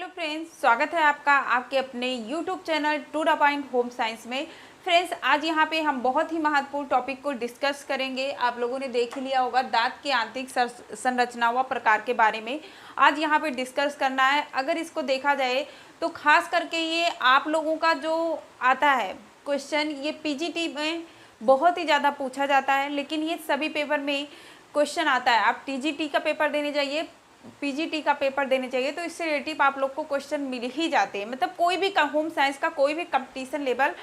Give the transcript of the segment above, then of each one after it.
Friends, स्वागत है आपका आपके अपने YouTube channel to the point home science में। फ्रेंड्स, आज यहाँ पे हम बहुत ही महत्वपूर्ण टॉपिक को डिस्कस करेंगे। आप लोगों ने देख ही लिया होगा दांत की आंतरिक संरचना व प्रकार के बारे में आज यहाँ पे डिस्कस करना है। अगर इसको देखा जाए तो खास करके ये आप लोगों का जो आता है क्वेश्चन, ये पीजीटी में बहुत ही ज़्यादा पूछा जाता है, लेकिन ये सभी पेपर में क्वेश्चन आता है। आप टीजीटी का पेपर देने जाइए, पीजीटी का पेपर देने चाहिए, तो इससे रिलेटिव आप लोग को क्वेश्चन मिल ही जाते हैं। मतलब कोई भी होम साइंस का कोई भी कंपटीशन लेवल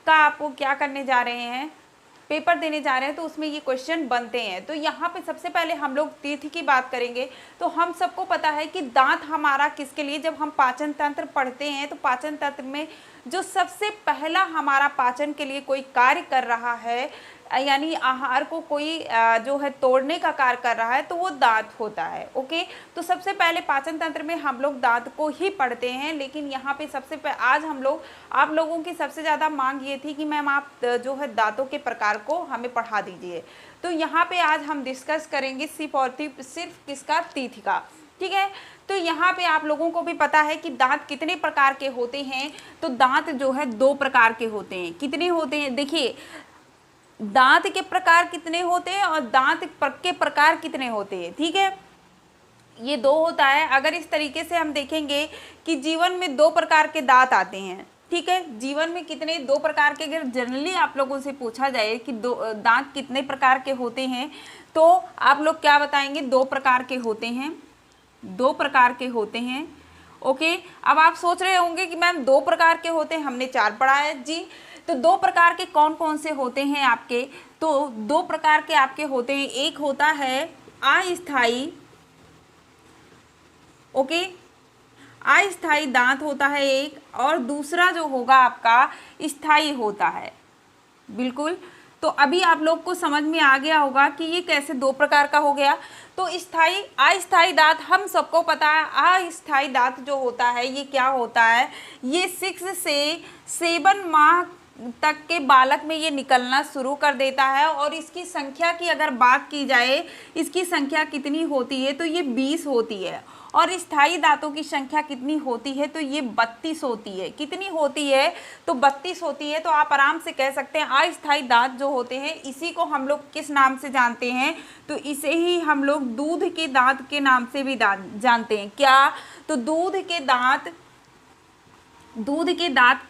का आपको क्या करने जा रहे हैं, पेपर देने जा रहे हैं, तो उसमें ये क्वेश्चन बनते हैं। तो यहाँ पे सबसे पहले हम लोग तीर्थ की बात करेंगे। तो हम सबको पता है कि दांत हमारा किसके लिए, जब हम पाचन तंत्र पढ़ते हैं तो पाचन तंत्र में जो सबसे पहला हमारा पाचन के लिए कोई कार्य कर रहा है, यानी आहार को कोई जो है तोड़ने का कार्य कर रहा है, तो वो दांत होता है। ओके, तो सबसे पहले पाचन तंत्र में हम लोग दांत को ही पढ़ते हैं। लेकिन यहाँ पे आज हम लोग, आप लोगों की सबसे ज़्यादा मांग ये थी कि मैम आप जो है दांतों के प्रकार को हमें पढ़ा दीजिए। तो यहाँ पे आज हम डिस्कस करेंगे सिर्फ किसका, तीर्थ का। ठीक है, तो यहाँ पे आप लोगों को भी पता है कि दांत कितने प्रकार के होते हैं। तो दांत जो है 2 प्रकार के होते हैं। कितने होते हैं, देखिए दांत के प्रकार कितने होते हैं और दांत के प्रकार कितने होते हैं। ठीक है, ये 2 होता है। अगर इस तरीके से हम देखेंगे कि जीवन में 2 प्रकार के दांत आते हैं। ठीक है, जीवन में कितने 2 प्रकार के, अगर जनरली आप लोगों से पूछा जाए कि दांत कितने प्रकार के होते हैं, तो आप लोग क्या बताएंगे, 2 प्रकार के होते हैं। 2 प्रकार के होते हैं। ओके, अब आप सोच रहे होंगे कि मैम 2 प्रकार के होते हैं, हमने 4 पढ़ा है जी। तो 2 प्रकार के कौन कौन से होते हैं आपके, तो 2 प्रकार के आपके होते हैं। एक होता है अस्थाई, ओके, अस्थाई दांत होता है एक, और दूसरा जो होगा आपका स्थाई होता है। बिल्कुल, तो अभी आप लोग को समझ में आ गया होगा कि ये कैसे 2 प्रकार का हो गया। तो अस्थाई दांत हम सबको पता है। अस्थाई दांत जो होता है ये क्या होता है, ये 6 से 7 माह तक के बालक में ये निकलना शुरू कर देता है। और इसकी संख्या की अगर बात की जाए, इसकी संख्या कितनी होती है, तो ये 20 होती है। और स्थायी दांतों की संख्या कितनी होती है, तो ये 32 होती है। कितनी होती है, तो 32 होती है। तो आप आराम से कह सकते हैं अस्थायी दांत जो होते हैं, इसी को हम लोग किस नाम से जानते हैं, तो इसे ही हम लोग दूध के दांत के नाम से भी जानते हैं। क्या, तो दूध के दांत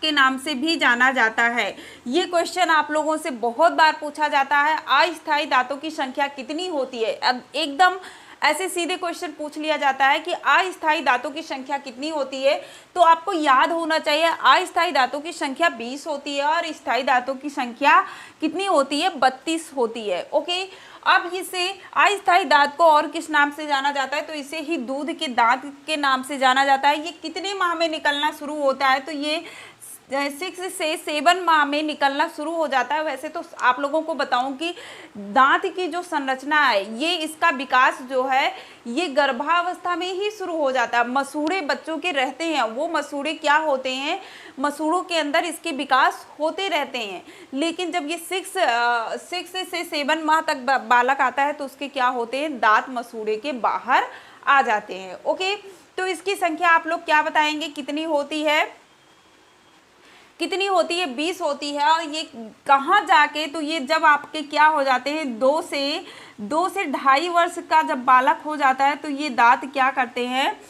के नाम से भी जाना जाता है। ये क्वेश्चन आप लोगों से बहुत बार पूछा जाता है, अस्थायी दांतों की संख्या कितनी होती है। अब एकदम ऐसे सीधे क्वेश्चन पूछ लिया जाता है कि अस्थायी दांतों की संख्या कितनी होती है, तो आपको याद होना चाहिए अस्थायी दांतों की संख्या 20 होती है और स्थायी दांतों की संख्या कितनी होती है, 32 होती है। ओके, अब इसे अस्थायी दांत को और किस नाम से जाना जाता है, तो इसे ही दूध के दांत के नाम से जाना जाता है। ये कितने माह में निकलना शुरू होता है, तो ये 6 से 7 माह में निकलना शुरू हो जाता है। वैसे तो आप लोगों को बताऊं कि दांत की जो संरचना है, ये इसका विकास जो है ये गर्भावस्था में ही शुरू हो जाता है। मसूड़े बच्चों के रहते हैं, वो मसूड़े क्या होते हैं, मसूड़ों के अंदर इसके विकास होते रहते हैं। लेकिन जब ये 6 से 7 माह तक बालक आता है, तो उसके क्या होते हैं, दांत मसूड़े के बाहर आ जाते हैं। ओके, तो इसकी संख्या आप लोग क्या बताएंगे, कितनी होती है, 20 होती है। और ये कहाँ जाके, तो ये जब आपके क्या हो जाते हैं, 2 से 2.5 वर्ष का जब बालक हो जाता है, तो ये दांत क्या करते हैं,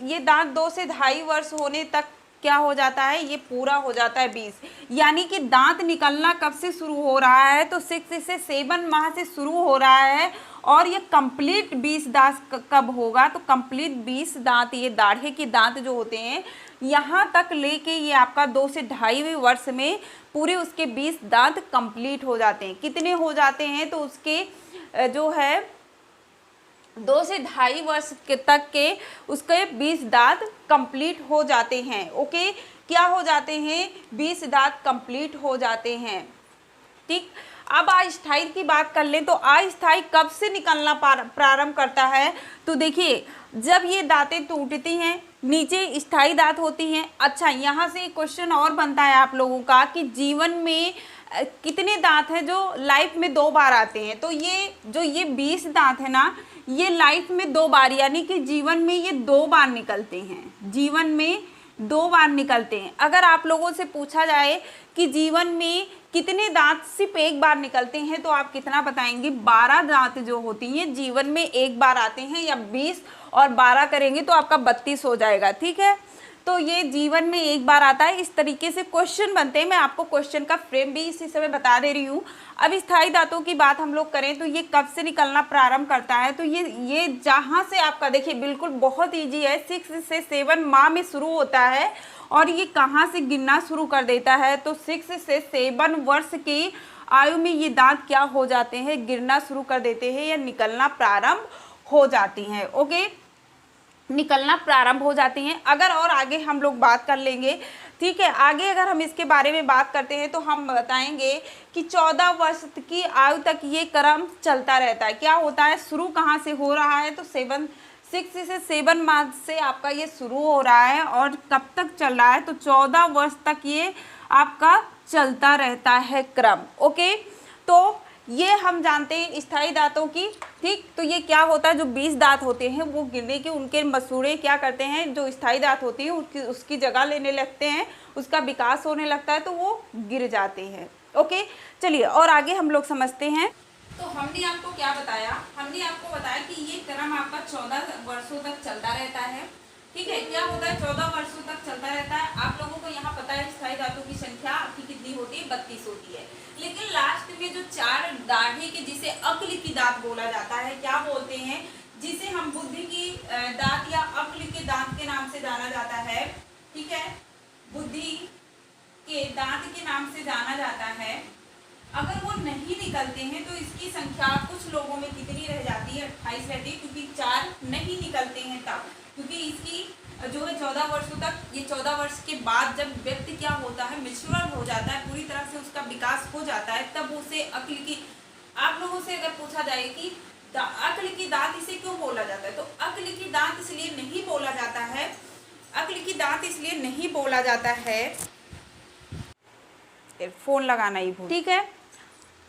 ये दांत 2 से 2.5 वर्ष होने तक क्या हो जाता है, ये पूरा हो जाता है 20। यानी कि दांत निकलना कब से शुरू हो रहा है, तो 6 से 7 माह से शुरू हो रहा है। और ये कंप्लीट 20 दांत कब होगा, तो कंप्लीट 20 दांत, ये दाढ़े के दांत जो होते हैं, यहाँ तक लेके ये आपका 2 से 2.5 वर्ष में पूरे उसके 20 दांत कंप्लीट हो जाते हैं। कितने हो जाते हैं, तो उसके जो है 2 से 2.5 वर्ष तक के उसके 20 दांत कंप्लीट हो जाते हैं। ओके, क्या हो जाते हैं, 20 दांत कंप्लीट हो जाते हैं। ठीक, अब अस्थायी की बात कर लें, तो अस्थायी कब से निकलना प्रारंभ करता है, तो देखिए जब ये दांतें टूटती हैं, नीचे स्थायी दांत होती हैं। अच्छा, यहाँ से एक क्वेश्चन और बनता है आप लोगों का कि जीवन में कितने दांत हैं जो लाइफ में 2 बार आते हैं? तो ये 20 दांत है ना, ये लाइफ में 2 बार, यानी कि जीवन में ये 2 बार निकलते हैं, जीवन में 2 बार निकलते हैं। अगर आप लोगों से पूछा जाए कि जीवन में कितने दांत सिर्फ 1 बार निकलते हैं, तो आप कितना बताएंगे? 12 दांत जो होती हैं जीवन में 1 बार आते हैं, या 20 और 12 करेंगे तो आपका 32 हो जाएगा। ठीक है, तो ये जीवन में 1 बार आता है। इस तरीके से क्वेश्चन बनते हैं। मैं आपको क्वेश्चन का फ्रेम भी इसी समय बता दे रही हूँ। अब स्थायी दांतों की बात हम लोग करें तो ये कब से निकलना प्रारंभ करता है? तो ये जहाँ से आपका देखिए बिल्कुल बहुत ईजी है, 6 से 7 माह में शुरू होता है। और ये कहाँ से गिनना शुरू कर देता है? तो 6 से 7 वर्ष की आयु में ये दांत क्या हो जाते हैं? गिरना शुरू कर देते हैं या निकलना प्रारंभ हो जाती हैं। ओके, निकलना प्रारंभ हो जाती हैं। अगर और आगे हम लोग बात कर लेंगे, ठीक है, आगे अगर हम इसके बारे में बात करते हैं तो हम बताएंगे कि 14 वर्ष की आयु तक ये क्रम चलता रहता है। क्या होता है? शुरू कहाँ से हो रहा है? तो 6 से 7 माह से आपका ये शुरू हो रहा है और कब तक चल रहा है? तो 14 वर्ष तक ये आपका चलता रहता है क्रम। ओके, तो ये हम जानते हैं स्थायी दांतों की। ठीक, तो ये क्या होता है? जो 20 दांत होते हैं वो गिरने के उनके मसूड़े क्या करते हैं? जो स्थायी दांत होती है उसकी जगह लेने लगते हैं, उसका विकास होने लगता है तो वो गिर जाते हैं। ओके, चलिए और आगे हम लोग समझते हैं। तो हमने आपको क्या बताया? हमने आपको बताया कि ये क्रम आपका 14 वर्षों तक चलता रहता है। ठीक है, क्या होता है? 14 वर्षों तक चलता रहता है। आप लोगों को यहाँ पता है स्थायी दांतों की संख्या आपकी कितनी होती है? 32 होती है। लेकिन लास्ट में जो 4 दाढ़ी के, जिसे अक्ल की दांत बोला जाता है, क्या बोलते हैं? जिसे हम बुद्धि की दांत या अक्ल के दांत के नाम से जाना जाता है। ठीक है, बुद्धि के दांत के नाम से जाना जाता है। अगर वो नहीं निकलते हैं तो इसकी संख्या कुछ लोगों में कितनी रह जाती है? 28 रहती है, क्योंकि 4 नहीं निकलते हैं तब। क्योंकि इसकी जो है 14 वर्षों तक, ये 14 वर्ष के बाद जब व्यक्ति क्या होता है? मैच्योर हो जाता है, पूरी तरह से उसका विकास हो जाता है, तब उसे अक्ल की, आप लोगों से अगर पूछा जाए कि अक्ल की दांत इसे क्यों बोला जाता है, तो अक्ल की दांत इसलिए नहीं बोला जाता है, अक्ल की दांत इसलिए नहीं बोला जाता है, फोन लगाना ही भूल। ठीक है,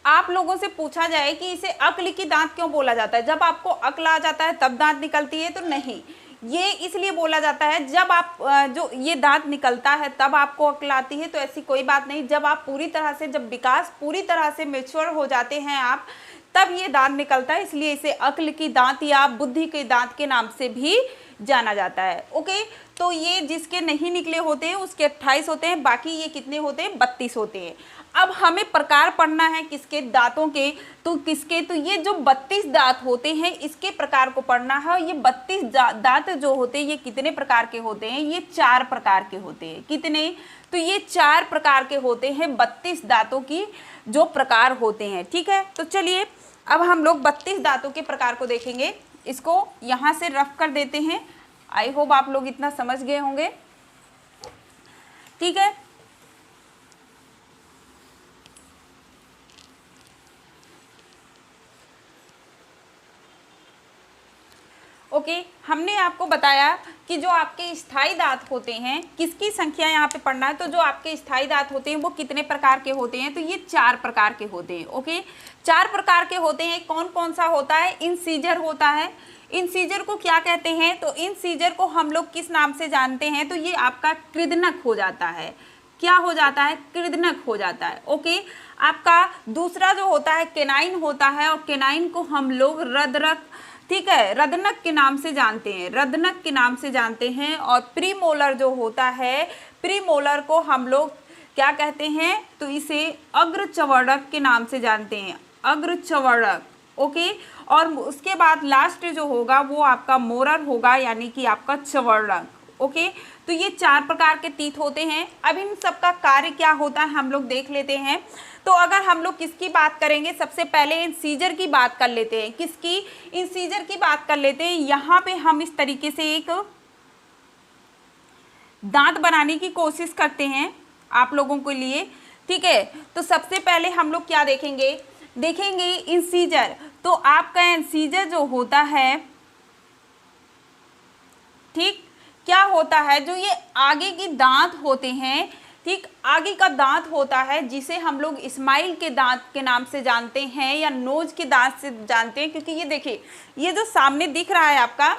आप लोगों से पूछा जाए कि इसे अक्ल की दांत क्यों बोला जाता है? जब आपको अक्ल आ जाता है तब दांत निकलती है? तो नहीं, ये इसलिए बोला जाता है जब आप जो ये दांत निकलता है तब आपको अक्ल आती है, तो ऐसी कोई बात नहीं। जब आप पूरी तरह से, जब विकास पूरी तरह से मैच्योर हो जाते हैं आप, तब ये दांत निकलता है, इसलिए इसे अक्ल की दांत या बुद्धि के दांत के नाम से भी जाना जाता है। ओके, तो ये जिसके नहीं निकले होते हैं उसके 28 होते हैं, बाकी ये कितने होते हैं? 32 होते हैं। अब हमें प्रकार पढ़ना है किसके? दांतों के। तो किसके? तो ये जो 32 दांत होते हैं इसके प्रकार को पढ़ना है। ये 32 दांत जो होते हैं ये कितने प्रकार के होते हैं? ये 4 प्रकार के होते हैं। कितने? तो ये 4 प्रकार के होते हैं, 32 दांतों की जो प्रकार होते हैं। ठीक है, तो चलिए अब हम लोग 32 दांतों के प्रकार को देखेंगे। इसको यहाँ से रफ कर देते हैं। आई होप आप लोग इतना समझ गए होंगे। ठीक है, ओके, हमने आपको बताया कि जो आपके स्थायी दांत होते हैं, किसकी संख्या यहाँ पे पढ़ना है? तो जो आपके स्थायी दांत होते हैं वो कितने प्रकार के होते हैं? तो ये 4 प्रकार के होते हैं। ओके, 4 प्रकार के होते हैं। कौन कौन सा होता है? इंसीजर होता है। इंसीजर को क्या कहते हैं? तो इंसीजर को हम लोग किस नाम से जानते हैं? तो ये आपका कृदनक हो जाता है। क्या हो जाता है? कृदनक हो जाता है। ओके, आपका दूसरा जो होता है केनाइन होता है, और केनाइन को हम लोग रदरक, ठीक है, रदनक के नाम से जानते हैं, रदनक के नाम से जानते हैं। और प्रीमोलर जो होता है, प्रीमोलर को हम लोग क्या कहते हैं? तो इसे अग्रचवर्णक के नाम से जानते हैं, अग्रचवर्णक। ओके, और उसके बाद लास्ट जो होगा वो आपका मोरर होगा, यानी कि आपका चवर्णक। ओके, तो ये 4 प्रकार के टीथ होते हैं। अब इन सबका कार्य क्या होता है हम लोग देख लेते हैं। तो अगर हम लोग किसकी बात करेंगे, सबसे पहले इंसीजर की बात कर लेते हैं। किसकी? इंसीजर की बात कर लेते हैं। यहाँ पे हम इस तरीके से एक दांत बनाने की कोशिश करते हैं आप लोगों के लिए। ठीक है, तो सबसे पहले हम लोग क्या देखेंगे? देखेंगे इंसीजर। तो आपका इंसीजर जो होता है, ठीक, क्या होता है? जो ये आगे के दांत होते हैं, ठीक, आगे का दांत होता है जिसे हम लोग स्माइल के दांत के नाम से जानते हैं या नोज के दांत से जानते हैं, क्योंकि ये देखिए, ये जो सामने दिख रहा है आपका,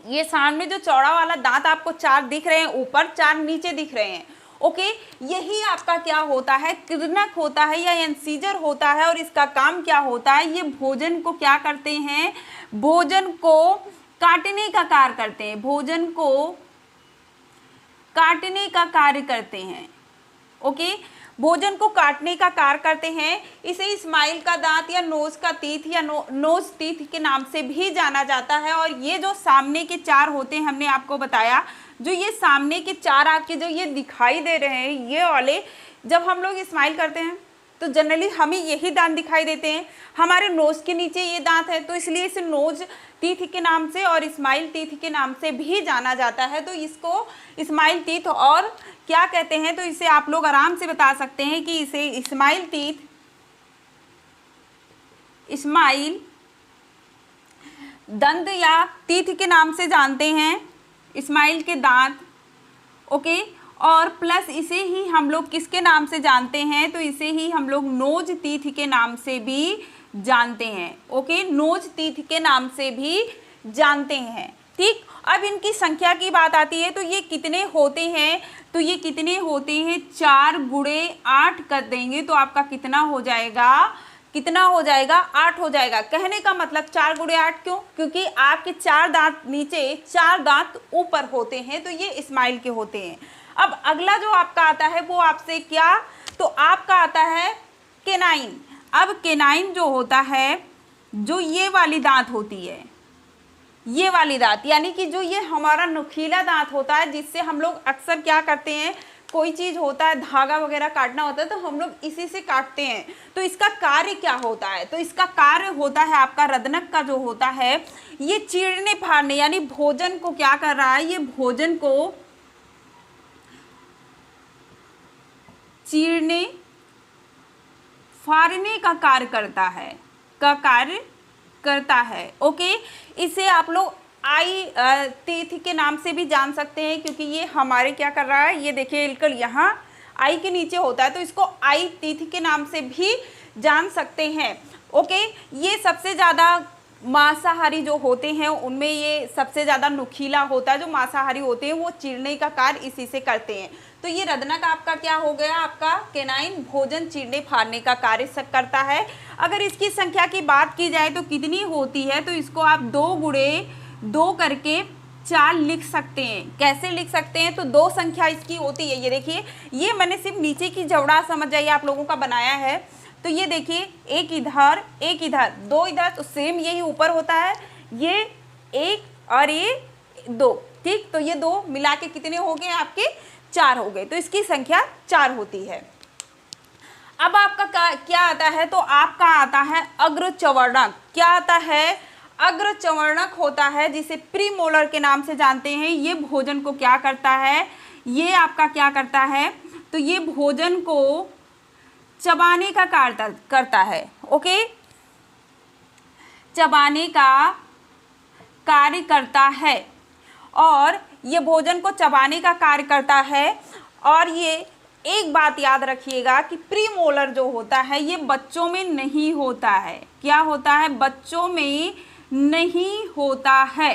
ये सामने जो चौड़ा वाला दांत आपको 4 दिख रहे हैं ऊपर, 4 नीचे दिख रहे हैं। ओके, यही आपका क्या होता है, किरणक होता है या इंसीजर होता है। और इसका काम क्या होता है, ये भोजन को क्या करते हैं, भोजन को काटने का कार्य करते हैं, भोजन को काटने का कार्य करते हैं। ओके, भोजन को काटने का कार्य करते हैं। इसे स्माइल का दांत या नोज का टीथ या नोज टीथ के नाम से भी जाना जाता है। और ये जो सामने के 4 होते हैं, हमने आपको बताया, जो ये सामने के 4 आपके जो ये दिखाई दे रहे हैं, ये वाले, जब हम लोग स्माइल करते हैं तो जनरली हमें यही दांत दिखाई देते हैं। हमारे नोज के नीचे ये दांत है, तो इसलिए इसे नोज टीथ के नाम से और स्माइल टीथ के नाम से भी जाना जाता है। तो इसको स्माइल टीथ और क्या कहते हैं, तो इसे आप लोग आराम से बता सकते हैं कि इसे स्माइल टीथ, स्माइल दंत या टीथ के नाम से जानते हैं, स्माइल के दांत। ओके, और प्लस इसे ही हम लोग किसके नाम से जानते हैं, तो इसे ही हम लोग नोज टीथ के नाम से भी जानते हैं। ओके, नोज टीथ के नाम से भी जानते हैं। ठीक, अब इनकी संख्या की बात आती है, तो ये कितने होते हैं, तो ये कितने होते हैं, 4 गुणे 8 कर देंगे तो आपका कितना हो जाएगा, कितना हो जाएगा, 8 हो जाएगा। कहने का मतलब 4 गुणे 8 क्यों, क्योंकि आपके 4 दांत नीचे, 4 दांत ऊपर होते हैं, तो ये स्माइल के होते हैं। अब अगला जो आपका आता है वो आपसे क्या, तो आपका आता है केनाइन। अब केनाइन जो होता है, जो ये वाली दांत होती है, ये वाली दांत, यानी कि जो ये हमारा नुकीला दांत होता है, जिससे हम लोग अक्सर क्या करते हैं, कोई चीज़ होता है, धागा वगैरह काटना होता है, तो हम लोग इसी से काटते हैं। तो इसका कार्य क्या होता है, तो इसका कार्य होता है आपका रदनक का जो होता है, ये चीरने फाड़ने, यानी भोजन को क्या कर रहा है, ये भोजन को चीरने फाड़ने का कार्य करता है, का कार्य करता है। ओके, इसे आप लोग आई टीथ के नाम से भी जान सकते हैं, क्योंकि ये हमारे क्या कर रहा है, ये देखिए बिल्कुल यहाँ आई के नीचे होता है, तो इसको आई टीथ के नाम से भी जान सकते हैं। ओके, ये सबसे ज़्यादा मांसाहारी जो होते हैं उनमें ये सबसे ज़्यादा नुकीला होता है। जो मांसाहारी होते हैं वो चीरने का कार्य इसी से करते हैं। तो ये रदनक आपका क्या हो गया, आपका केनाइन भोजन चीरने फाड़ने का कार्य करता है। अगर इसकी संख्या की बात की जाए तो कितनी होती है, तो इसको आप 2 गुणे 2 करके 4 लिख सकते हैं। कैसे लिख सकते हैं, तो 2 संख्या इसकी होती है। ये देखिए, ये मैंने सिर्फ नीचे की जवड़ा समझ जाइए आप लोगों का बनाया है। तो ये देखिए, एक इधर 2 इधर, तो सेम यही ऊपर होता है, ये 1 और ये 2। ठीक, तो ये 2 मिला के कितने हो गए आपके, 4 हो गए। तो इसकी संख्या 4 होती है। अब आपका क्या आता है, तो आपका आता है अग्रचवर्णक। क्या आता है, अग्रचवर्णक होता है, जिसे प्रीमोलर के नाम से जानते हैं। ये भोजन को क्या करता है, ये आपका क्या करता है, तो ये भोजन को चबाने का कार्य करता है। ओके, चबाने का कार्य करता है, और ये भोजन को चबाने का कार्य करता है। और ये एक बात याद रखिएगा कि प्रीमोलर जो होता है ये बच्चों में नहीं होता है। क्या होता है, बच्चों में नहीं होता है।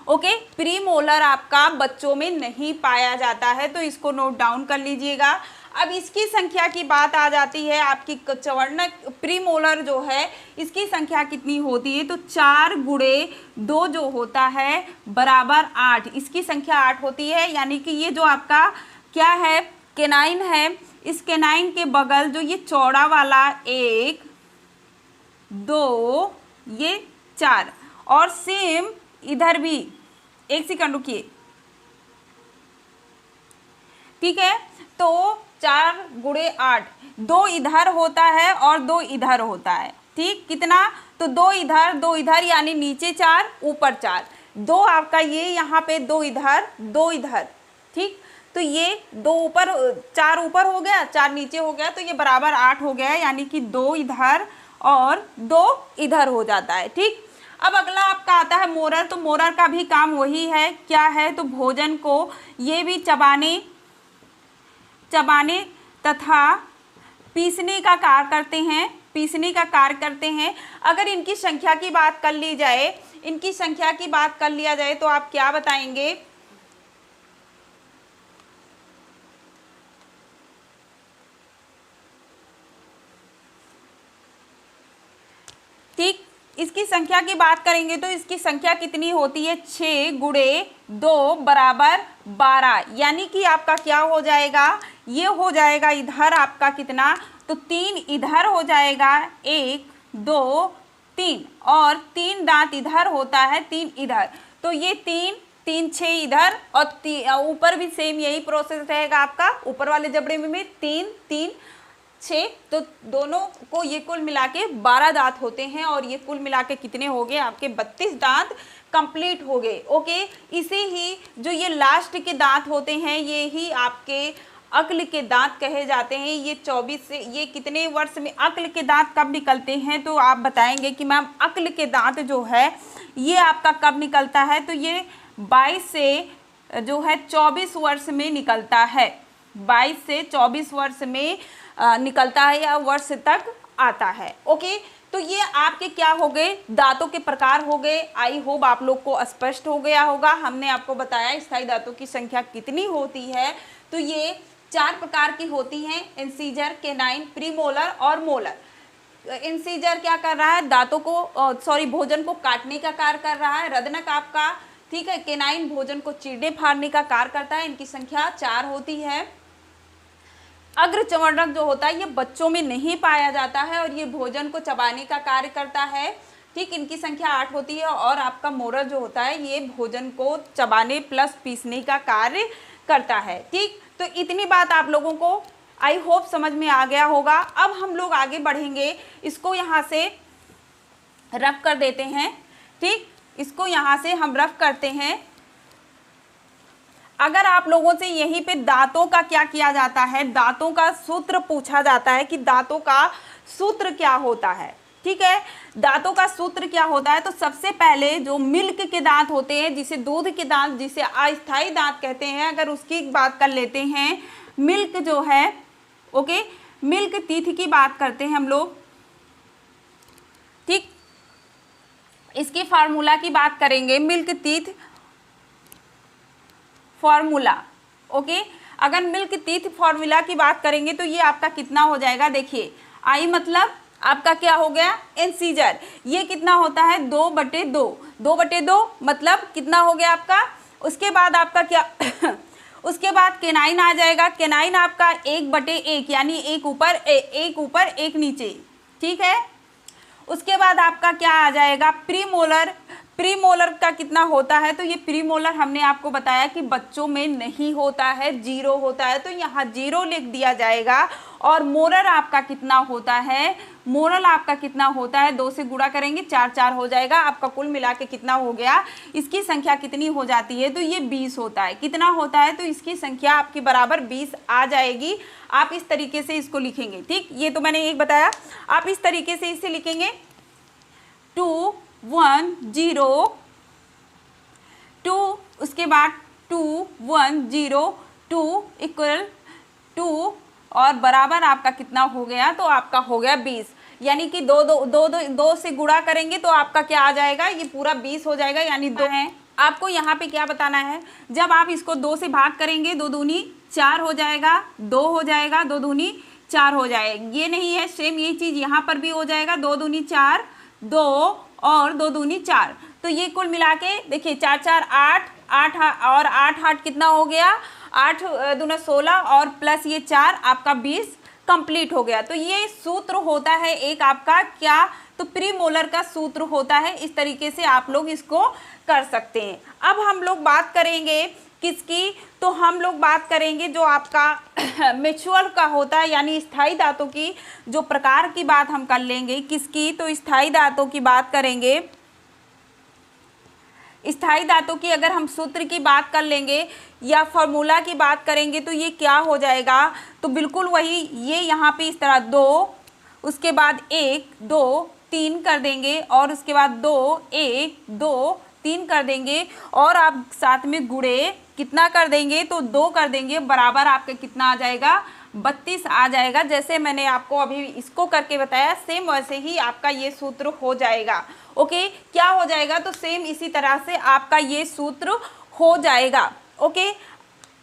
ओके, प्रीमोलर आपका बच्चों में नहीं पाया जाता है, तो इसको नोट डाउन कर लीजिएगा। अब इसकी संख्या की बात आ जाती है, आपकी चवर्णक प्रीमोलर जो है इसकी संख्या कितनी होती है, तो 4 गुणे 2 जो होता है बराबर 8। इसकी संख्या 8 होती है। यानी कि ये जो आपका क्या है, केनाइन है, इस केनाइन के बगल जो ये चौड़ा वाला 1 2 ये 4, और सेम इधर भी, एक सेकंड रुकिए, ठीक है। तो 4 गुणे 8, 2 इधर होता है और 2 इधर होता है। ठीक, कितना, तो 2 इधर 2 इधर, यानी नीचे 4 ऊपर 4, 2 आपका ये यहाँ पे 2 इधर 2 इधर। ठीक, तो ये 2 ऊपर 4 ऊपर हो गया, 4 नीचे हो गया, तो ये बराबर 8 हो गया। यानी कि 2 इधर और 2 इधर हो जाता है। ठीक, अब अगला आपका आता है मोरर। तो मोरर का भी काम वही है, क्या है, तो भोजन को ये भी चबाने चबाने तथा पीसने का कार्य करते हैं, पीसने का कार्य करते हैं। अगर इनकी संख्या की बात कर ली जाए, इनकी संख्या की बात कर लिया जाए तो आप क्या बताएंगे? ठीक, इसकी संख्या की बात करेंगे तो इसकी संख्या कितनी होती है? 6 गुणे 2 बराबर 12, यानी कि आपका क्या हो जाएगा? ये हो जाएगा इधर आपका कितना, तो 3 इधर हो जाएगा, 1 2 3, और 3 दांत इधर होता है, 3 इधर, तो ये 3 3 6 इधर, और ऊपर भी सेम यही प्रोसेस रहेगा आपका, ऊपर वाले जबड़े में 3 3 6, तो दोनों को ये कुल मिला के 12 दांत होते हैं, और ये कुल मिला के कितने हो गए आपके? 32 दांत कंप्लीट हो गए। ओके, इसे ही जो ये लास्ट के दांत होते हैं, ये ही आपके अक्ल के दांत कहे जाते हैं। ये 24 से, ये कितने वर्ष में अक्ल के दांत कब निकलते हैं? तो आप बताएंगे कि मैम अक्ल के दांत जो है ये आपका कब निकलता है? तो ये 22 से जो है 24 वर्ष में निकलता है, 22 से 24 वर्ष में निकलता है, या वर्ष तक आता है। ओके, तो ये आपके क्या हो गए? दांतों के प्रकार हो गए। आई होप आप लोग को स्पष्ट हो गया होगा। हमने आपको बताया स्थायी दांतों की संख्या कितनी होती है, तो ये 4 प्रकार की होती हैं, इंसीजर, केनाइन, प्रीमोलर और मोलर। इंसीजर क्या कर रहा है? दांतों को भोजन को काटने का कार्य कर रहा है। रदनक आपका, ठीक है, केनाइन भोजन को चीरने फाड़ने का कार्य करता है। इनकी संख्या 4 होती है। अग्रचर्वणक जो होता है ये बच्चों में नहीं पाया जाता है, और ये भोजन को चबाने का कार्य करता है। ठीक, इनकी संख्या 8 होती है। और आपका मोरर जो होता है ये भोजन को चबाने प्लस पीसने का कार्य करता है। ठीक, तो इतनी बात आप लोगों को आई होप समझ में आ गया होगा। अब हम लोग आगे बढ़ेंगे, इसको यहाँ से रफ कर देते हैं। ठीक, इसको यहाँ से हम रफ करते हैं। अगर आप लोगों से यहीं पे दांतों का क्या किया जाता है, दांतों का सूत्र पूछा जाता है कि दांतों का सूत्र क्या होता है, ठीक है, दांतों का सूत्र क्या होता है, तो सबसे पहले जो मिल्क के दांत होते हैं, जिसे दूध के दांत, जिसे अस्थायी दांत कहते हैं, अगर उसकी बात कर लेते हैं, मिल्क जो है, ओके, मिल्क टीथ की बात करते हैं हम लोग। ठीक, इसकी फार्मूला की बात करेंगे, मिल्क टीथ फॉर्मूला। ओके, अगर मिल्क टीथ फॉर्मूला की बात करेंगे तो ये आपका कितना हो जाएगा? देखिए, आई मतलब आपका क्या हो गया? इंसीजर। ये कितना होता है? 2/2। 2/2 मतलब कितना हो गया आपका? उसके बाद आपका क्या उसके बाद केनाइन आ जाएगा। केनाइन आपका 1/1, यानी एक ऊपर एक नीचे। ठीक है, उसके बाद आपका क्या आ जाएगा? प्रीमोलर। प्रीमोलर का कितना होता है? तो ये प्रीमोलर हमने आपको बताया कि बच्चों में नहीं होता है, 0 होता है, तो यहाँ 0 लिख दिया जाएगा। और मोरल आपका कितना होता है? मोरल आपका कितना होता है? 2 से गुणा करेंगे, 4 4 हो जाएगा। आपका कुल मिला के कितना हो गया? इसकी संख्या कितनी हो जाती है? तो ये 20 होता है। कितना होता है? तो इसकी संख्या आपकी बराबर 20 आ जाएगी। आप इस तरीके से इसको लिखेंगे। ठीक, ये तो मैंने एक बताया, आप इस तरीके से इसे लिखेंगे 2 1 0 2, उसके बाद 2 1 0 2 इक्वल 2, और बराबर आपका कितना हो गया? तो आपका हो गया 20, यानी कि 2 से गुणा करेंगे तो आपका क्या आ जाएगा? ये पूरा 20 हो जाएगा, यानी 2 है। आपको यहाँ पे क्या बताना है? जब आप इसको 2 से भाग करेंगे, 2 दूनी 4 हो जाएगा, 2 हो जाएगा, 2 दूनी 4 हो जाएगा। ये नहीं है, सेम ये चीज़ यहाँ पर भी हो जाएगा, 2 दूनी 4, 2 और 2 दूनी 4, तो ये कुल मिला के देखिए 4 4 8 8 और 8 8 कितना हो गया? 8 दूना 16 और प्लस ये 4, आपका 20 कंप्लीट हो गया। तो ये सूत्र होता है एक आपका क्या? तो प्रीमोलर का सूत्र होता है। इस तरीके से आप लोग इसको कर सकते हैं। अब हम लोग बात करेंगे किसकी? तो हम लोग बात करेंगे जो आपका मैच्योर का होता है, यानी स्थायी दांतों की जो प्रकार की बात हम कर लेंगे। किसकी? तो स्थायी दांतों की बात करेंगे। स्थायी दांतों की अगर हम सूत्र की बात कर लेंगे या फॉर्मूला की बात करेंगे तो ये क्या हो जाएगा? तो बिल्कुल वही, ये यहाँ पे इस तरह 2, उसके बाद 1 2 3 कर देंगे, और उसके बाद 2 1 2 3 कर देंगे और आप साथ में गुणे कितना कर देंगे, तो 2 कर देंगे, बराबर आपका कितना आ जाएगा, 32 आ जाएगा। जैसे मैंने आपको अभी इसको करके बताया सेम वैसे ही आपका ये सूत्र हो जाएगा। ओके, क्या हो जाएगा, तो सेम इसी तरह से आपका ये सूत्र हो जाएगा। ओके,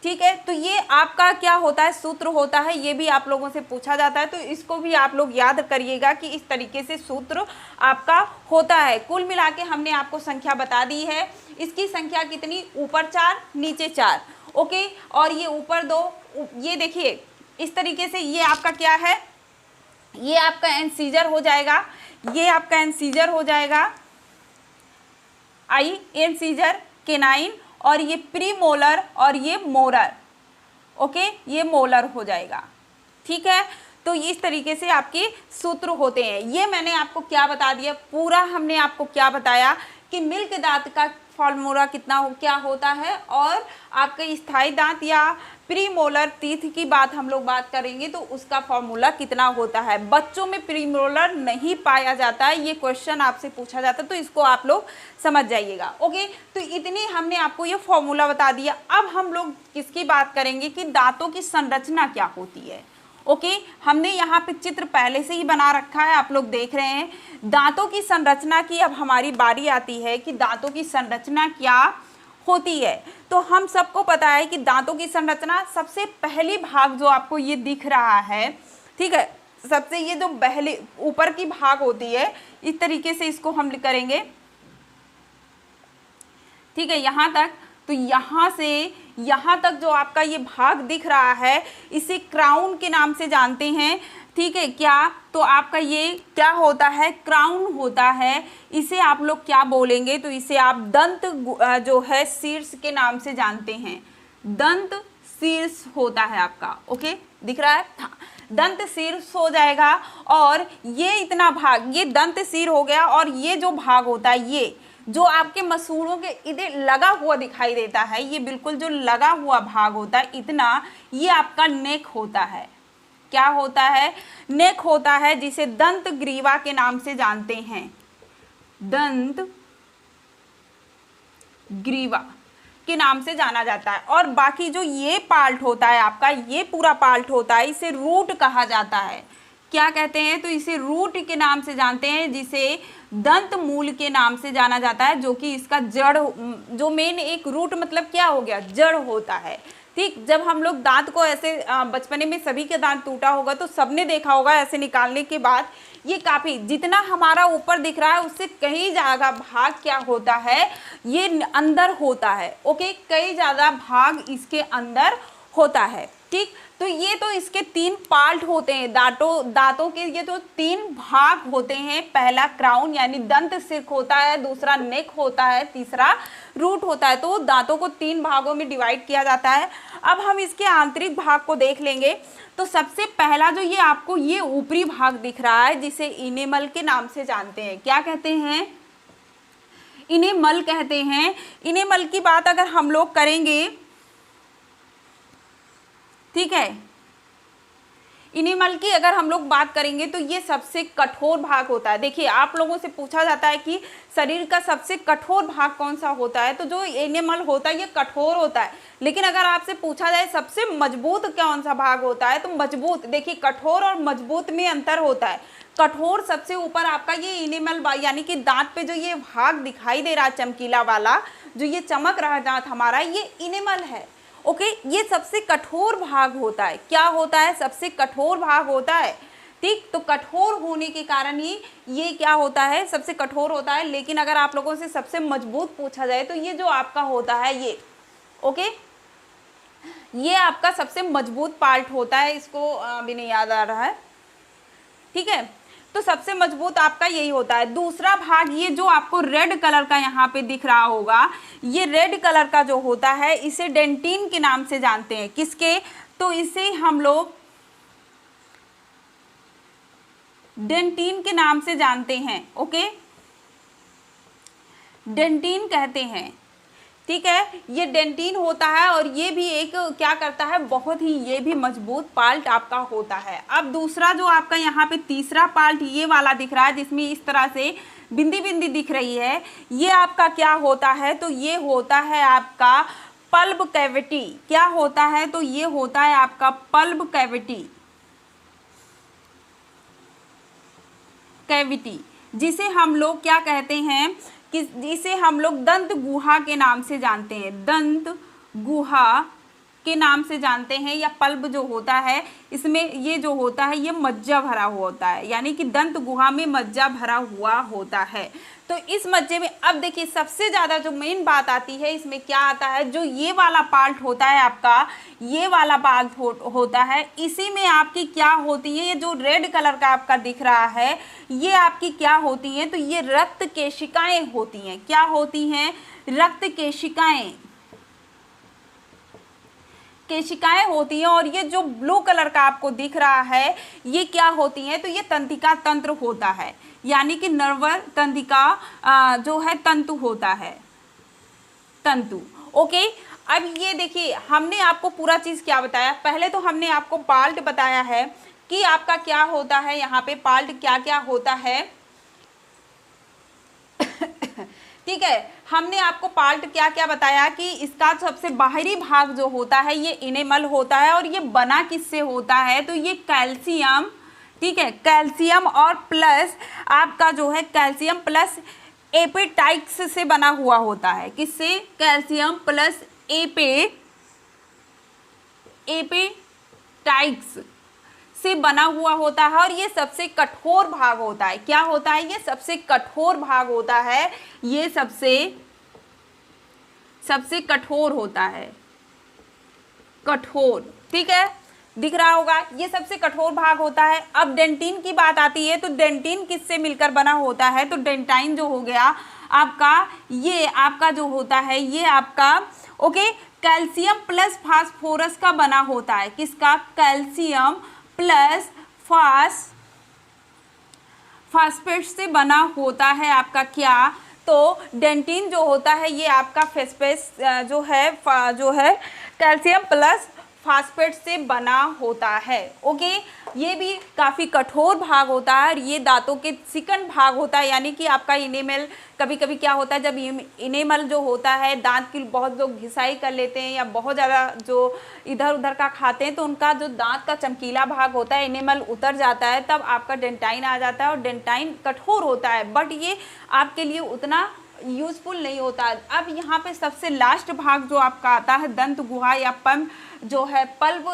ठीक है। तो ये आपका क्या होता है, सूत्र होता है, ये भी आप लोगों से पूछा जाता है, तो इसको भी आप लोग याद करिएगा कि इस तरीके से सूत्र आपका होता है। कुल मिला के हमने आपको संख्या बता दी है। इसकी संख्या कितनी, ऊपर 4 नीचे 4। ओके, और ये ऊपर 2, ये देखिए इस तरीके से ये आपका क्या है, ये आपका इंटीजर हो जाएगा, ये आपका इंटीजर हो जाएगा आई इंटीजर कैनाइन, और ये प्री मोलर और ये मोलर। ओके, ये मोलर हो जाएगा। ठीक है, तो इस तरीके से आपके सूत्र होते हैं। ये मैंने आपको क्या बता दिया, पूरा हमने आपको क्या बताया कि मिल्क दांत का फॉर्मूला कितना क्या होता है, और आपके स्थायी दांत या प्रीमोलर टीथ की बात हम लोग बात करेंगे तो उसका फॉर्मूला कितना होता है। बच्चों में प्रीमोलर नहीं पाया जाता है, ये क्वेश्चन आपसे पूछा जाता है, तो इसको आप लोग समझ जाइएगा। ओके, तो इतनी हमने आपको ये फॉर्मूला बता दिया। अब हम लोग किसकी बात करेंगे कि दांतों की संरचना क्या होती है। ओके, हमने यहाँ पे चित्र पहले से ही बना रखा है, आप लोग देख रहे हैं। दांतों की संरचना की अब हमारी बारी आती है कि दांतों की संरचना क्या होती है। तो हम सबको पता है कि दांतों की संरचना, सबसे पहली भाग जो आपको ये दिख रहा है, ठीक है, सबसे ये जो पहले ऊपर की भाग होती है, इस तरीके से इसको हम करेंगे। ठीक है, यहाँ तक, तो यहाँ से यहाँ तक जो आपका ये भाग दिख रहा है, इसे क्राउन के नाम से जानते हैं। ठीक है, क्या, तो आपका ये क्या होता है, क्राउन होता है। इसे आप लोग क्या बोलेंगे, तो इसे आप दंत जो है शीर्ष के नाम से जानते हैं। दंत शीर्ष होता है आपका। ओके, दिख रहा है, हाँ, दंत शीर्ष हो जाएगा। और ये इतना भाग, ये दंत शीर हो गया, और ये जो भाग होता है, ये जो आपके मसूड़ों के इधर लगा हुआ दिखाई देता है, ये बिल्कुल जो लगा हुआ भाग होता है इतना, ये आपका नेक होता है। क्या होता है, नेक होता है, जिसे दंत ग्रीवा के नाम से जानते हैं। दंत ग्रीवा के नाम से जाना जाता है। और बाकी जो ये पार्ट होता है आपका, ये पूरा पार्ट होता है, इसे रूट कहा जाता है। क्या कहते हैं, तो इसे रूट के नाम से जानते हैं, जिसे दंत मूल के नाम से जाना जाता है, जो कि इसका जड़, जो मेन एक रूट मतलब क्या हो गया, जड़ होता है। ठीक, जब हम लोग दांत को ऐसे बचपने में सभी के दांत टूटा होगा तो सबने देखा होगा, ऐसे निकालने के बाद ये काफ़ी, जितना हमारा ऊपर दिख रहा है उससे कई ज़्यादा भाग क्या होता है, ये अंदर होता है। ओके, कई ज़्यादा भाग इसके अंदर होता है। ठीक, तो ये तो इसके 3 पार्ट होते हैं, दांतों के ये तो 3 भाग होते हैं। पहला क्राउन यानी दंत सिर्क होता है, दूसरा नेक होता है, तीसरा रूट होता है। तो दांतों को 3 भागों में डिवाइड किया जाता है। अब हम इसके आंतरिक भाग को देख लेंगे। तो सबसे पहला जो ये आपको ये ऊपरी भाग दिख रहा है, जिसे इनेमल के नाम से जानते हैं। क्या कहते हैं, इनेमल कहते हैं। इनेमल की बात अगर हम लोग करेंगे, ठीक है, इनेमल की अगर हम लोग बात करेंगे तो ये सबसे कठोर भाग होता है। देखिए, आप लोगों से पूछा जाता है कि शरीर का सबसे कठोर भाग कौन सा होता है, तो जो इनेमल होता है ये कठोर होता है। लेकिन अगर आपसे पूछा जाए सबसे मजबूत कौन सा भाग होता है, तो मजबूत, देखिए कठोर और मजबूत में अंतर होता है। कठोर सबसे ऊपर आपका ये इनेमल यानी कि दांत पे जो ये भाग दिखाई दे रहा है चमकीला वाला, जो ये चमक रहा दांत हमारा, ये इनेमल है। ओके, ये सबसे कठोर भाग होता है। क्या होता है, सबसे कठोर भाग होता है। ठीक, तो कठोर होने के कारण ही ये क्या होता है, सबसे कठोर होता है। लेकिन अगर आप लोगों से सबसे मजबूत पूछा जाए तो ये जो आपका होता है ये, ओके, ये आपका सबसे मजबूत पार्ट होता है। इसको अभी नहीं याद आ रहा है, ठीक है, तो सबसे मजबूत आपका यही होता है। दूसरा भाग ये जो आपको रेड कलर का यहाँ पे दिख रहा होगा, ये रेड कलर का जो होता है, इसे डेंटिन के नाम से जानते हैं। किसके, तो इसे हम लोग डेंटिन के नाम से जानते हैं। ओके, डेंटिन कहते हैं। ठीक है, ये डेंटिन होता है और ये भी एक क्या करता है, बहुत ही ये भी मजबूत पार्ट आपका होता है। अब दूसरा जो आपका यहाँ पे तीसरा पार्ट ये वाला दिख रहा है जिसमें इस तरह से बिंदी बिंदी दिख रही है, ये आपका क्या होता है, तो ये होता है आपका पल्ब कैविटी। क्या होता है, तो ये होता है आपका पल्ब कैविटी, कैविटी जिसे हम लोग क्या कहते हैं कि जिसे हम लोग दंत गुहा के नाम से जानते हैं, दंत गुहा के नाम से जानते हैं, या पल्ब जो होता है इसमें ये जो होता है ये मज्जा भरा हुआ होता है, यानी कि दंत गुहा में मज्जा भरा हुआ होता है। तो इस मज्जे में अब देखिए सबसे ज़्यादा जो मेन बात आती है इसमें क्या आता है, जो ये वाला पार्ट होता है आपका, ये वाला पार्ट होता है, इसी में आपकी क्या होती है, ये जो रेड कलर का आपका दिख रहा है ये आपकी क्या होती हैं, तो ये रक्त केशिकाएं होती हैं। क्या होती हैं, रक्त केशिकाएं, केशिकाएं होती हैं। और ये जो ब्लू कलर का आपको दिख रहा है ये क्या होती हैं, तो ये तंत्रिका तंत्र होता है, यानी कि नर्वस तंत्रिका जो है तंतु होता है, तंतु। ओके, अब ये देखिए हमने आपको पूरा चीज क्या बताया, पहले तो हमने आपको पार्ट बताया है कि आपका क्या होता है, यहाँ पे पार्ट क्या क्या होता है ठीक है, हमने आपको पार्ट क्या क्या बताया कि इसका सबसे बाहरी भाग जो होता है ये इनेमल होता है, और ये बना किससे होता है, तो ये कैल्शियम, ठीक है, कैल्शियम और प्लस आपका जो है कैल्शियम प्लस एपेटाइट्स से बना हुआ होता है। किससे, कैल्शियम प्लस एपेटाइट्स से बना हुआ होता है, और ये सबसे कठोर भाग होता है। क्या होता है, ये सबसे कठोर भाग होता है, ये सबसे कठोर होता है, कठोर, ठीक है, दिख रहा होगा, ये सबसे कठोर भाग होता है। अब डेंटिन की बात आती है तो डेंटिन किससे मिलकर बना होता है, तो डेंटाइन जो हो गया आपका, ये आपका जो होता है ये आपका ओके कैल्शियम प्लस फास्फोरस का बना होता है। किसका, कैल्शियम प्लस फास्फेट से बना होता है आपका क्या, तो डेंटिन जो होता है ये आपका फेस्पेस जो है कैल्शियम प्लस फास्फेट से बना होता है। ओके, ये भी काफ़ी कठोर भाग होता है, और ये दांतों के चिकन भाग होता है, यानी कि आपका इनेमल, कभी कभी क्या होता है जब इनेमल जो होता है दांत की बहुत लोग घिसाई कर लेते हैं या बहुत ज़्यादा जो इधर उधर का खाते हैं तो उनका जो दांत का चमकीला भाग होता है इनेमल उतर जाता है, तब आपका डेंटाइन आ जाता है, और डेंटाइन कठोर होता है बट ये आपके लिए उतना यूजफुल नहीं होता। अब यहाँ पे सबसे लास्ट भाग जो आपका आता है दंत गुहा या पल्ब जो है, पल्ब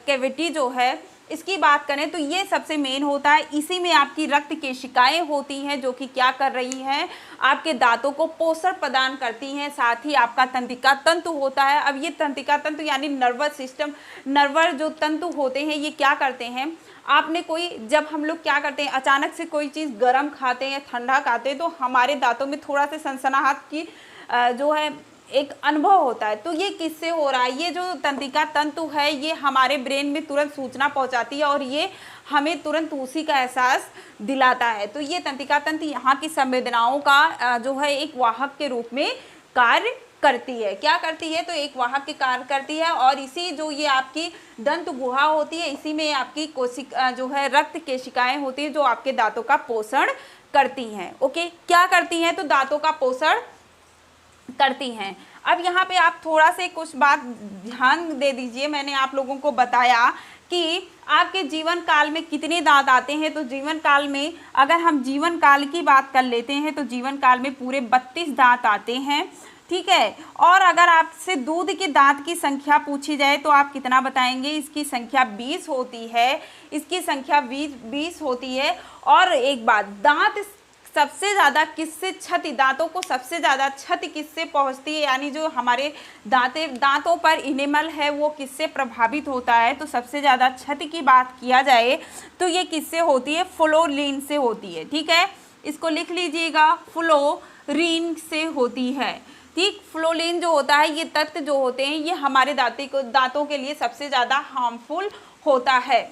कैविटी जो है, इसकी बात करें तो ये सबसे मेन होता है। इसी में आपकी रक्त केशिकाएं होती हैं जो कि क्या कर रही हैं, आपके दांतों को पोषण प्रदान करती हैं। साथ ही आपका तंत्रिका तंतु होता है। अब ये तंत्रिका तंतु यानी नर्वस सिस्टम, नर्वर जो तंतु होते हैं ये क्या करते हैं, आपने कोई, जब हम लोग क्या करते हैं अचानक से कोई चीज़ गर्म खाते हैं या ठंडा खाते हैं तो हमारे दांतों में थोड़ा सा सनसनाहट की जो है एक अनुभव होता है। तो ये किससे हो रहा है, ये जो तंत्रिका तंतु है ये हमारे ब्रेन में तुरंत सूचना पहुंचाती है और ये हमें तुरंत उसी का एहसास दिलाता है। तो ये तंत्रिका तंतु यहाँ की संवेदनाओं का जो है एक वाहक के रूप में कार्य करती है। क्या करती है, तो एक वाहक के कार्य करती है। और इसी जो ये आपकी दंत गुहा होती है इसी में आपकी कोशिका जो है रक्त केशिकाएं होती है जो आपके दांतों का पोषण करती हैं। ओके, क्या करती हैं, तो दांतों का पोषण करती हैं। अब यहाँ पे आप थोड़ा से कुछ बात ध्यान दे दीजिए। मैंने आप लोगों को बताया कि आपके जीवन काल में कितने दांत आते हैं, तो जीवन काल में अगर हम जीवन काल की बात कर लेते हैं तो जीवन काल में पूरे 32 दांत आते हैं, ठीक है। और अगर आपसे दूध के दांत की संख्या पूछी जाए तो आप कितना बताएंगे, इसकी संख्या 20 होती है, इसकी संख्या 20 होती है। और एक बात, दांत सबसे ज़्यादा किससे क्षति, दांतों को सबसे ज़्यादा क्षति किससे पहुंचती है, यानी जो हमारे दांतों पर इनेमल है वो किससे प्रभावित होता है, तो सबसे ज़्यादा क्षति की बात किया जाए तो ये किससे होती है, फ्लोरीन से होती है, ठीक है। इसको लिख लीजिएगा, फ्लोरीन से होती है, ठीक। फ्लोरीन जो होता है, ये तत्व जो होते हैं ये हमारे दांतों के लिए सबसे ज़्यादा हार्मफुल होता है,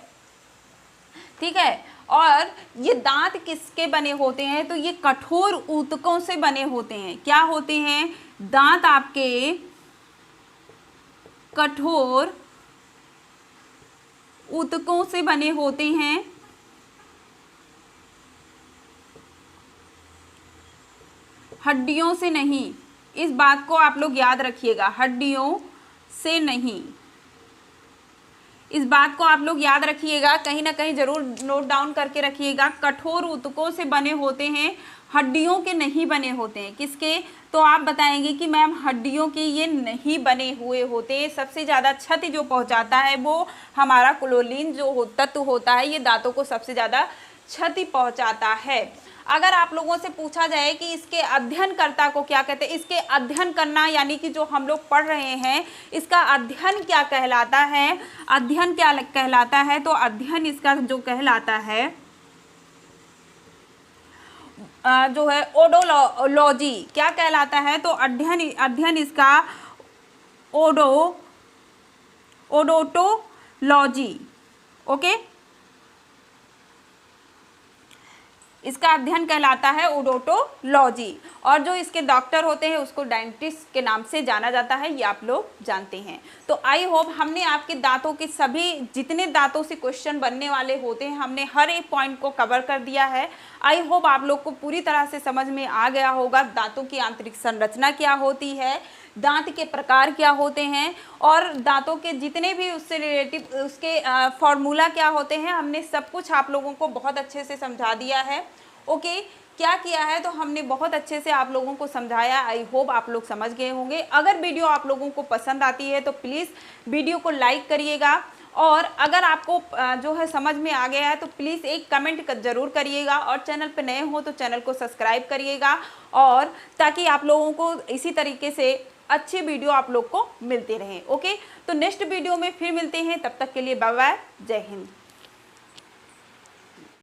ठीक है। और ये दांत किसके बने होते हैं, तो ये कठोर ऊतकों से बने होते हैं। क्या होते हैं, दांत आपके कठोर ऊतकों से बने होते हैं, हड्डियों से नहीं। इस बात को आप लोग याद रखिएगा, हड्डियों से नहीं। इस बात को आप लोग याद रखिएगा, कहीं ना कहीं जरूर नोट डाउन करके रखिएगा। कठोर ऊतकों से बने होते हैं, हड्डियों के नहीं बने होते हैं। किसके, तो आप बताएंगे कि मैम हड्डियों के ये नहीं बने हुए होते। सबसे ज़्यादा क्षति जो पहुंचाता है वो हमारा क्लोरीन जो तत्व होता है, ये दांतों को सबसे ज़्यादा क्षति पहुंचाता है। अगर आप लोगों से पूछा जाए कि इसके अध्ययनकर्ता को क्या कहते हैं, इसके अध्ययन करना यानी कि जो हम लोग पढ़ रहे हैं इसका अध्ययन क्या कहलाता है, अध्ययन क्या कहलाता है, तो अध्ययन इसका जो कहलाता है जो है ओडोलॉजी। क्या कहलाता है, तो अध्ययन इसका ओडोंटोलॉजी। ओके, इसका अध्ययन कहलाता है ओडोंटोलॉजी। और जो इसके डॉक्टर होते हैं उसको डेंटिस्ट के नाम से जाना जाता है, ये आप लोग जानते हैं। तो आई होप हमने आपके दांतों के सभी जितने दांतों से क्वेश्चन बनने वाले होते हैं हमने हर एक पॉइंट को कवर कर दिया है। आई होप आप लोग को पूरी तरह से समझ में आ गया होगा दांतों की आंतरिक संरचना क्या होती है, दांत के प्रकार क्या होते हैं, और दांतों के जितने भी उससे रिलेटिव उसके फॉर्मूला क्या होते हैं, हमने सब कुछ आप लोगों को बहुत अच्छे से समझा दिया है। ओके, क्या किया है, तो हमने बहुत अच्छे से आप लोगों को समझाया। आई होप आप लोग समझ गए होंगे। अगर वीडियो आप लोगों को पसंद आती है तो प्लीज़ वीडियो को लाइक करिएगा, और अगर आपको जो है समझ में आ गया है तो प्लीज़ एक कमेंट ज़रूर करिएगा, और चैनल पर नए हो तो चैनल को सब्सक्राइब करिएगा, और ताकि आप लोगों को इसी तरीके से अच्छे वीडियो आप लोग को मिलते रहें। ओके, तो नेक्स्ट वीडियो में फिर मिलते हैं, तब तक के लिए बाय बाय, जय हिंद।